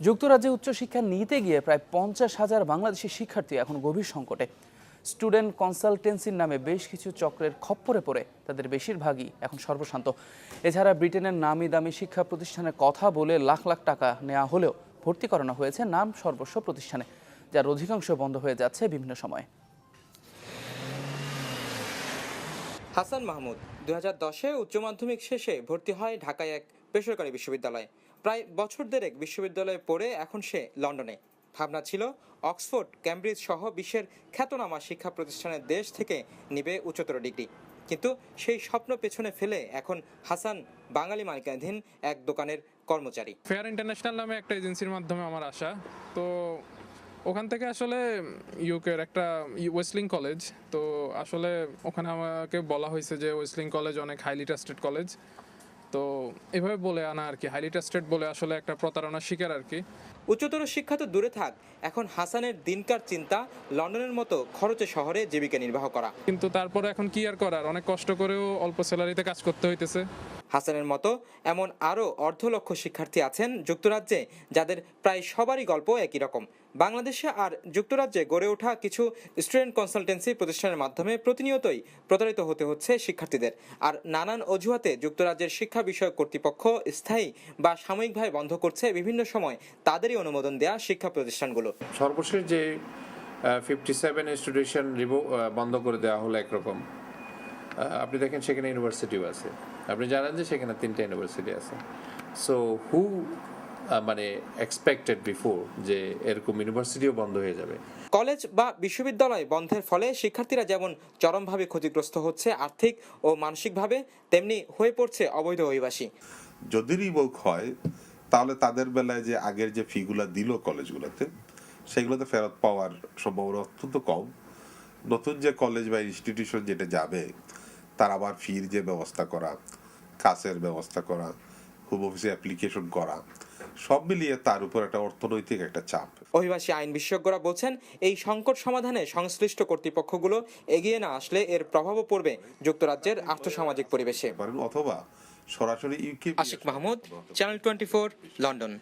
যুক্তরাজ্যে উচ্চশিক্ষা নিতে গিয়ে প্রায় 50,000 বাংলাদেশি শিক্ষার্থী এখন গভীর সংকটে। স্টুডেন্ট কনসালটেন্সির নামে বেশ কিছু চক্রের খপ্পরে পড়ে তাদের বেশিরভাগই এখন সর্বশান্ত। এছাড়া ব্রিটেনের নামি দামি শিক্ষা প্রতিষ্ঠানের কথা বলে লাখ লাখ টাকা নেওয়া হলেও ভর্তি করানো হয়েছে নাম সর্বস্ব প্রতিষ্ঠানে, যার অধিকাংশ বন্ধ হয়ে যাচ্ছে বিভিন্ন সময়ে। হাসান মাহমুদ 2010-এ উচ্চ মাধ্যমিক শেষে ভর্তি হয় ঢাকায় এক বেসরকারি বিশ্ববিদ্যালয়ে। প্রায় বছর দেড়েক বিশ্ববিদ্যালয়ে পড়ে এখন সে লন্ডনে। ভাবনা ছিল অক্সফোর্ড, ক্যামব্রিজ সহ বিশ্বের খ্যাতনামা শিক্ষা প্রতিষ্ঠানের দেশ থেকে নিবে উচ্চতর ডিগ্রি। কিন্তু সেই স্বপ্ন পেছনে ফেলে এখন হাসান বাঙালি মালিকানাধীন এক দোকানের কর্মচারী। ফেয়ার ইন্টারন্যাশনাল নামে একটা এজেন্সির মাধ্যমে আমার আসা, তো ওখান থেকে আসলে ইউকের একটা ওয়েসলিং কলেজ, তো আসলে ওখানে আমাকে বলা হয়েছে যে ওয়েসলিং কলেজ অনেক হাইলি ট্রাস্টেড কলেজ, তো এভাবে বলে আনা আর কি। হাইলি ট্রাস্টেড বলে আসলে একটা প্রতারণার শিকার আর কি। উচ্চতর শিক্ষা তো দূরে থাক, এখন হাসানের দিনকার চিন্তা লন্ডনের মতো খরচে শহরে জীবিকা নির্বাহ করা। কিন্তু তারপরে এখন কি আর করার, অনেক কষ্ট করেও অল্প স্যালারিতে কাজ করতে হইতেছে। হাসানের মতো এমন আরও অর্ধলক্ষ শিক্ষার্থী আছেন যুক্তরাজ্যে, যাদের প্রায় সবারই গল্প একই রকম। বাংলাদেশে আর যুক্তরাজ্যে গড়ে ওঠা কিছু স্টুডেন্ট কনসালটেন্সি প্রতিষ্ঠানের মাধ্যমে প্রতিনিয়তই প্রতারিত হতে হচ্ছে শিক্ষার্থীদের। আর নানান অজুহাতে যুক্তরাজ্যের শিক্ষা বিষয়ক কর্তৃপক্ষ স্থায়ী বা সাময়িকভাবে বন্ধ করছে বিভিন্ন সময় তাদেরই অনুমোদন দেয়া শিক্ষা প্রতিষ্ঠানগুলো। সর্বশেষ যে 57 ইনস্টিটিউশন বন্ধ করে দেওয়া হলো একরকম, আপনি দেখেন সেখানে ইউনিভার্সিটিও আছে। আপনি জানেন যে সেখানে 3টা ইউনিভার্সিটি আছে। সো হু মানে এক্সপেক্টেড বিফোর যে এরকম ইউনিভার্সিটিও বন্ধ হয়ে যাবে। কলেজ বা বিশ্ববিদ্যালয় বন্ধের ফলে শিক্ষার্থীরা যেমন চরমভাবে ক্ষতিগ্রস্ত হচ্ছে আর্থিক ও মানসিকভাবে, তেমনি হয়ে পড়ছে অবৈধ অভিবাসী। যদি রিভোক হয় তাহলে তাদের বেলায় যে আগের যে ফিগুলো দিল কলেজগুলোতে, সেগুলোতে ফেরত পাওয়ার সম্ভাবনা অত্যন্ত কম। নতুন যে কলেজ বা ইনস্টিটিউশন যেটা যাবে, তার আবার ফির যে ব্যবস্থা করা, কাসের ব্যবস্থা করা, হোম অফিসে অ্যাপ্লিকেশন করা, সব মিলিয়ে তার উপর একটা অর্থনৈতিক একটা চাপ। অভিবাসী আইন বিশেষজ্ঞরা বলছেন, এই সংকট সমাধানে সংশ্লিষ্ট কর্তৃপক্ষগুলো এগিয়ে না আসলে এর প্রভাবও পড়বে যুক্তরাজ্যের আর্থসামাজিক পরিবেশে। অথবা সরাসরি UK. Ashiq Mahmud, channel 24, London.